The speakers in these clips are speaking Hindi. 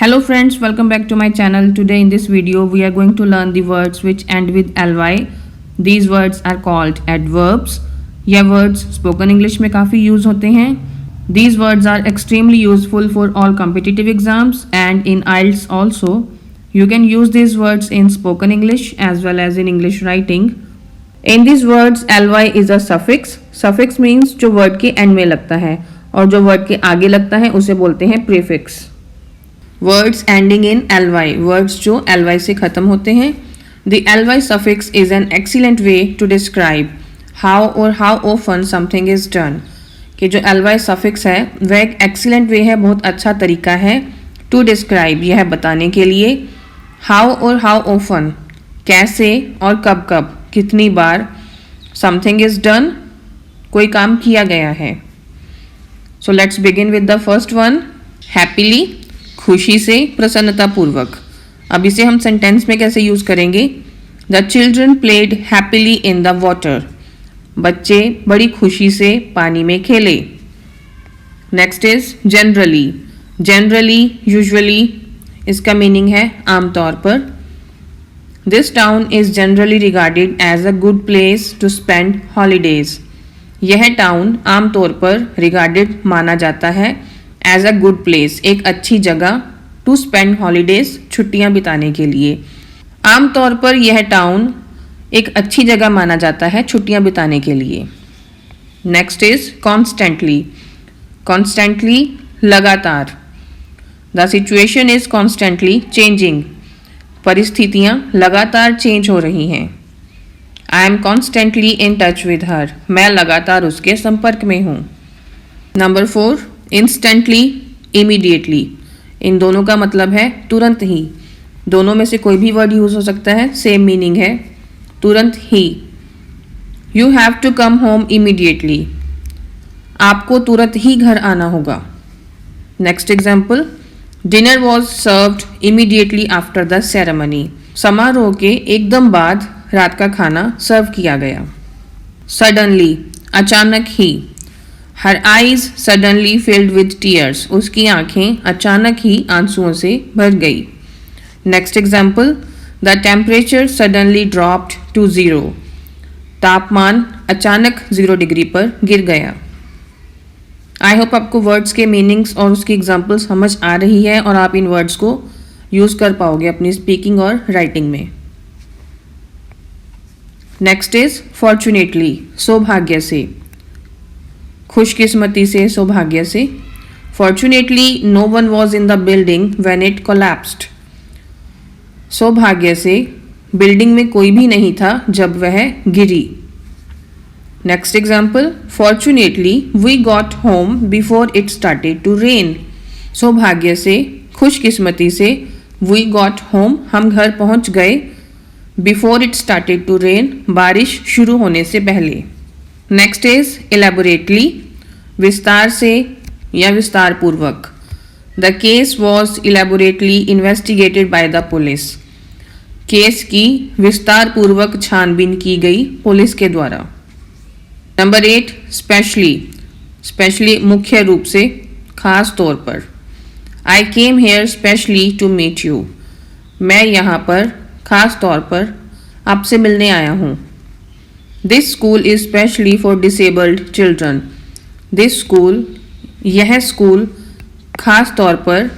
Hello friends, welcome back to my channel. Today in this video we are going to learn the words which end with ly. These words are called adverbs. यह words spoken English में काफ़ी use होते हैं. These words are extremely useful for all competitive exams and in IELTS also. You can use these words in spoken English as well as in English writing. In these words ly is a suffix. Suffix means जो word के end में लगता है और जो word के आगे लगता है उसे बोलते हैं prefix. Words ending in ly, words जो ly से ख़त्म होते हैं. The ly suffix is an excellent way to describe how or how often something is done. कि जो ly suffix है वह एक excellent way है, बहुत अच्छा तरीका है to describe, यह बताने के लिए how और how often, कैसे और कब कब, कितनी बार something is done, कोई काम किया गया है. So let's begin with the first one. Happily, खुशी से, प्रसन्नता पूर्वक. अब इसे हम सेंटेंस में कैसे यूज करेंगे? The children played happily in the water. बच्चे बड़ी खुशी से पानी में खेले. Next is generally. Generally, usually, इसका मीनिंग है आमतौर पर. This town is generally regarded as a good place to spend holidays. यह टाउन आमतौर पर रिगार्डेड माना जाता है एज अ गुड प्लेस, एक अच्छी जगह, टू स्पेंड हॉलीडेज, छुट्टियां बिताने के लिए. आमतौर पर यह टाउन एक अच्छी जगह माना जाता है छुट्टियां बिताने के लिए. Next is constantly. कॉन्स्टेंटली, लगातार. The situation is constantly changing. परिस्थितियां लगातार चेंज हो रही हैं. I am constantly in touch with her. मैं लगातार उसके संपर्क में हूँ. Number 4, instantly, immediately. इन दोनों का मतलब है तुरंत ही. दोनों में से कोई भी वर्ड यूज हो सकता है, सेम मीनिंग है, तुरंत ही. You have to come home immediately. आपको तुरंत ही घर आना होगा. Next example, dinner was served immediately after the ceremony. समारोह के एकदम बाद रात का खाना सर्व किया गया. सडनली, अचानक ही. Her eyes suddenly filled with tears. उसकी आंखें अचानक ही आंसुओं से भर गई. Next example, the temperature suddenly dropped to 0. तापमान अचानक 0 डिग्री पर गिर गया. आई होप आपको वर्ड्स के मीनिंग्स और उसकी एग्जाम्पल समझ आ रही है और आप इन वर्ड्स को यूज कर पाओगे अपनी स्पीकिंग और राइटिंग में. नेक्स्ट इज फॉर्चुनेटली, सौभाग्य से, खुशकिस्मती से, सौभाग्य से. Fortunately no one was in the building when it collapsed. सौभाग्य से बिल्डिंग में कोई भी नहीं था जब वह गिरी. Next example, fortunately we got home before it started to rain. सौभाग्य से, खुशकिस्मती से, वी गॉट होम, हम घर पहुंच गए, before it started to rain, बारिश शुरू होने से पहले. नेक्स्ट इज इलेबोरेटली, विस्तार से या विस्तार पूर्वक. The case was elaborately investigated by the police. Case की विस्तार पूर्वक छानबीन की गई पुलिस के द्वारा. Number 8, specially. स्पेशली, मुख्य रूप से, खास तौर पर. I came here specially to meet you. मैं यहाँ पर खास तौर पर आपसे मिलने आया हूँ. This school is specially for disabled children. This school, यह स्कूल, खास तौर पर,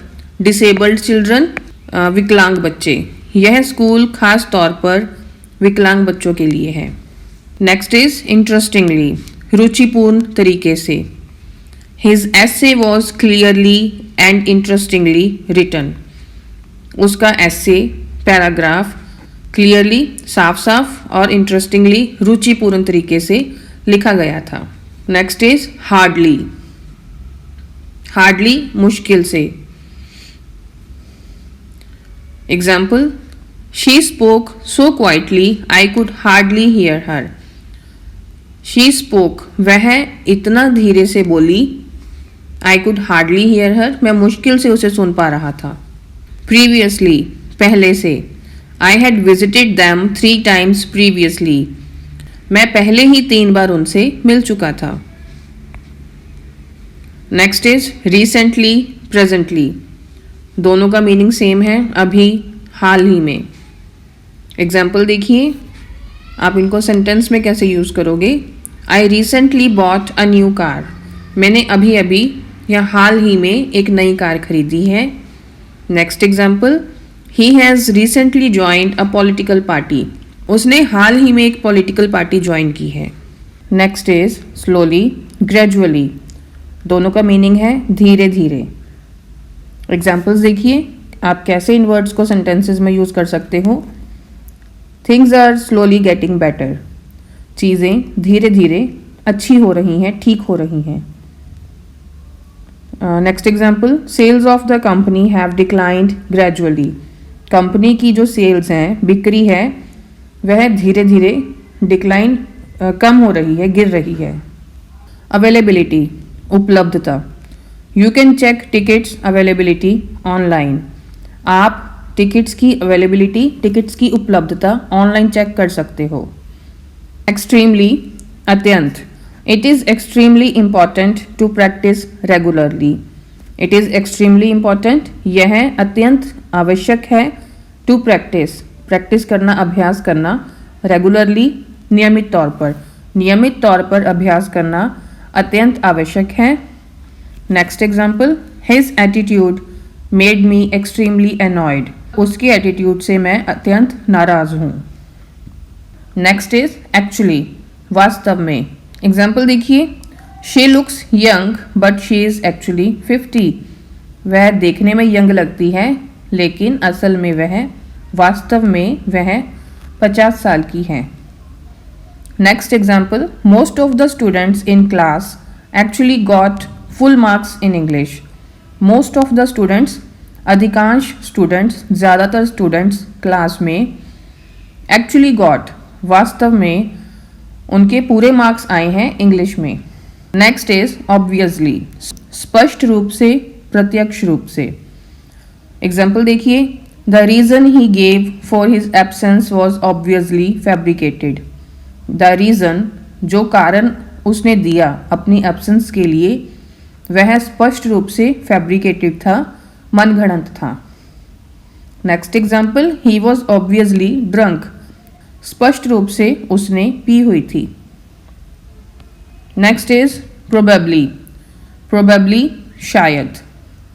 डिसेबल्ड चिल्ड्रन, विकलांग बच्चे. यह स्कूल खास तौर पर विकलांग बच्चों के लिए है. नेक्स्ट इज इंटरेस्टिंगली, रुचिपूर्ण तरीके से. His essay was clearly and interestingly written. उसका एसे, पैराग्राफ, क्लियरली, साफ साफ, और इंटरेस्टिंगली, रुचिपूर्ण तरीके से लिखा गया था. Next is hardly. हार्डली, मुश्किल से. Example, she spoke so quietly I could hardly here her. She spoke, वह इतना धीरे से बोली, आई कुड हार्डली हियर हर, मैं मुश्किल से उसे सुन पा रहा था. प्रीवियसली, पहले से. I had visited them 3 times previously. मैं पहले ही 3 बार उनसे मिल चुका था. Next is recently, presently. दोनों का मीनिंग सेम है, अभी, हाल ही में। एग्जाम्पल देखिए, आप इनको सेंटेंस में कैसे यूज़ करोगे। I recently bought a new car. मैंने अभी अभी या हाल ही में एक नई कार खरीदी है। Next example, he has recently joined a political party. उसने हाल ही में एक पॉलिटिकल पार्टी ज्वाइन की है। Next is slowly, gradually. दोनों का मीनिंग है धीरे धीरे। एग्जाम्पल्स देखिए, आप कैसे इन वर्ड्स को सेंटेंसेस में यूज़ कर सकते हो। Things are slowly getting better. चीज़ें धीरे धीरे अच्छी हो रही हैं, ठीक हो रही हैं। Next example, sales of the company have declined gradually. Company की जो सेल्स हैं, बिक्री है, वह धीरे धीरे डिक्लाइन कम हो रही है, गिर रही है। अवेलेबिलिटी, उपलब्धता। You can check tickets availability online. आप टिकट्स की अवेलेबिलिटी, टिकट्स की उपलब्धता ऑनलाइन चेक कर सकते हो। एक्सट्रीमली, अत्यंत। It is extremely important to practice regularly. It is extremely important, यह अत्यंत आवश्यक है। टू प्रैक्टिस, प्रैक्टिस करना, अभ्यास करना। रेगुलरली, नियमित तौर पर, नियमित तौर पर अभ्यास करना अत्यंत आवश्यक है। Next example, his attitude made me extremely annoyed. उसके एटीट्यूड से मैं अत्यंत नाराज हूँ। नेक्स्ट इज एक्चुअली, वास्तव में। एग्जाम्पल देखिए, she looks young but she is actually 50। वह देखने में यंग लगती है, लेकिन असल में वास्तव में वह 50 साल की है। Next example, most of the students in class actually got full marks in English. Most of the students, अधिकांश स्टूडेंट्स, ज़्यादातर स्टूडेंट्स क्लास में एक्चुअली गॉट, वास्तव में उनके पूरे मार्क्स आए हैं इंग्लिश में। नेक्स्ट इज ऑब्वियसली, स्पष्ट रूप से, प्रत्यक्ष रूप से। एग्जाम्पल देखिए, the reason he gave for his absence was obviously fabricated. The reason, जो कारण उसने दिया अपनी एब्सेंस के लिए, वह स्पष्ट रूप से फैब्रिकेटेड था, मनगढ़ंत था। Next example, he was obviously drunk. स्पष्ट रूप से उसने पी हुई थी। नेक्स्ट इज प्रोबेबली, प्रोबेबली शायद।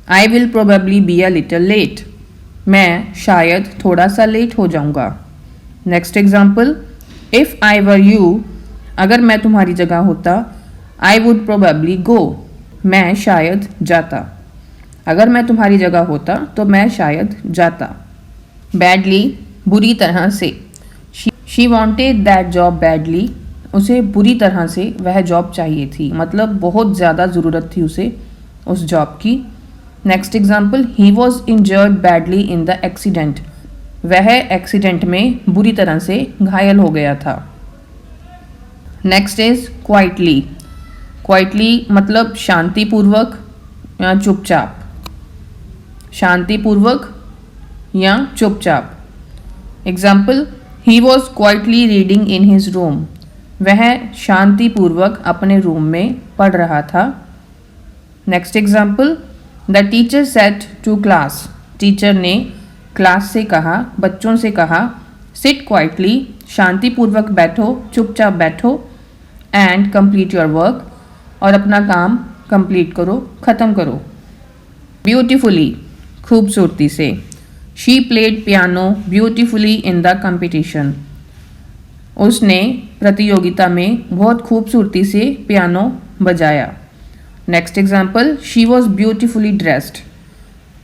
I will probably be a little late. मैं शायद थोड़ा सा लेट हो जाऊंगा। Next example, if I were you, अगर मैं तुम्हारी जगह होता, आई वुड प्रोबेबली गो। मैं शायद जाता। अगर मैं तुम्हारी जगह होता तो मैं शायद जाता। बैडली, बुरी तरह से। She wanted that job badly. उसे बुरी तरह से वह जॉब चाहिए थी, मतलब बहुत ज़्यादा ज़रूरत थी उसे उस जॉब की। Next example, he was injured badly in the accident. वह एक्सीडेंट में बुरी तरह से घायल हो गया था। Next is quietly. क्वाइटली मतलब शांतिपूर्वक या चुपचाप। शांतिपूर्वक या चुपचाप। Example, he was quietly reading in his room. वह शांतिपूर्वक अपने रूम में पढ़ रहा था। Next example, the teacher said to class. Teacher ने क्लास से कहा, बच्चों से कहा, सिट क्वाइटली, शांतिपूर्वक बैठो, चुपचाप बैठो, एंड कंप्लीट योर वर्क, और अपना काम कंप्लीट करो, ख़त्म करो। ब्यूटीफुली, खूबसूरती से। She played piano beautifully in the competition. उसने प्रतियोगिता में बहुत खूबसूरती से पियानो बजाया। Next example, she was beautifully dressed.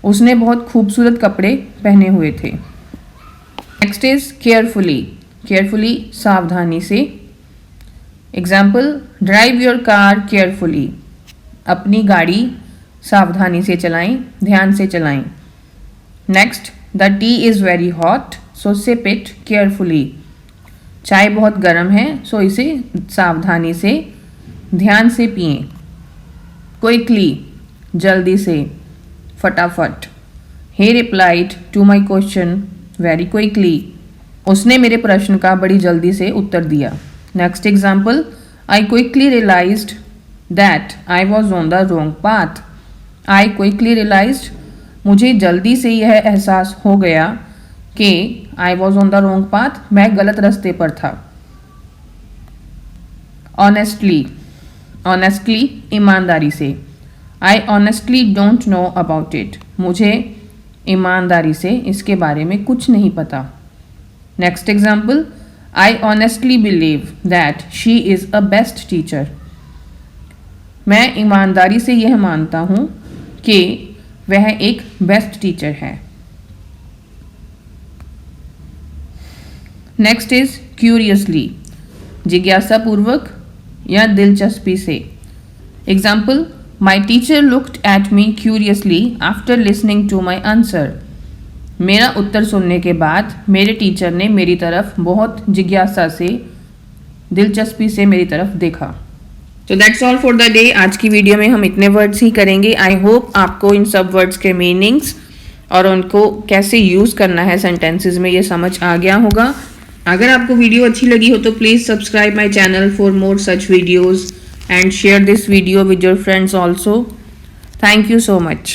उसने बहुत खूबसूरत कपड़े पहने हुए थे। Next is carefully. केयरफुली सावधानी से। Example, drive your car carefully. अपनी गाड़ी सावधानी से चलाएं, ध्यान से चलाएं। Next, the tea is very hot so sip it carefully. चाय बहुत गर्म है, सो इसे सावधानी से, ध्यान से पिएं। क्विकली, जल्दी से, फटाफट। He replied to my question very quickly. उसने मेरे प्रश्न का बड़ी जल्दी से उत्तर दिया। Next example, I quickly realized that I was on the wrong path. I quickly realized, मुझे जल्दी से यह एहसास हो गया कि I was on the wrong path, मैं गलत रास्ते पर था। ऑनेस्टली, ऑनेस्टली ईमानदारी से। I honestly don't know about it, मुझे ईमानदारी से इसके बारे में कुछ नहीं पता। Next example, I honestly believe that she is a best teacher, मैं ईमानदारी से यह मानता हूँ कि वह एक बेस्ट टीचर है। नेक्स्ट इज क्यूरियसली, जिज्ञासापूर्वक या दिलचस्पी से। Example, my teacher looked at me curiously after listening to my answer, मेरा उत्तर सुनने के बाद मेरे टीचर ने मेरी तरफ बहुत जिज्ञासा से, दिलचस्पी से मेरी तरफ देखा। तो that's all for the day. आज की वीडियो में हम इतने वर्ड्स ही करेंगे। आई होप आपको इन सब वर्ड्स के मीनिंग्स और उनको कैसे यूज़ करना है सेंटेंसेस में ये समझ आ गया होगा। अगर आपको वीडियो अच्छी लगी हो तो please subscribe my channel for more such videos and share this video with your friends also. Thank you so much.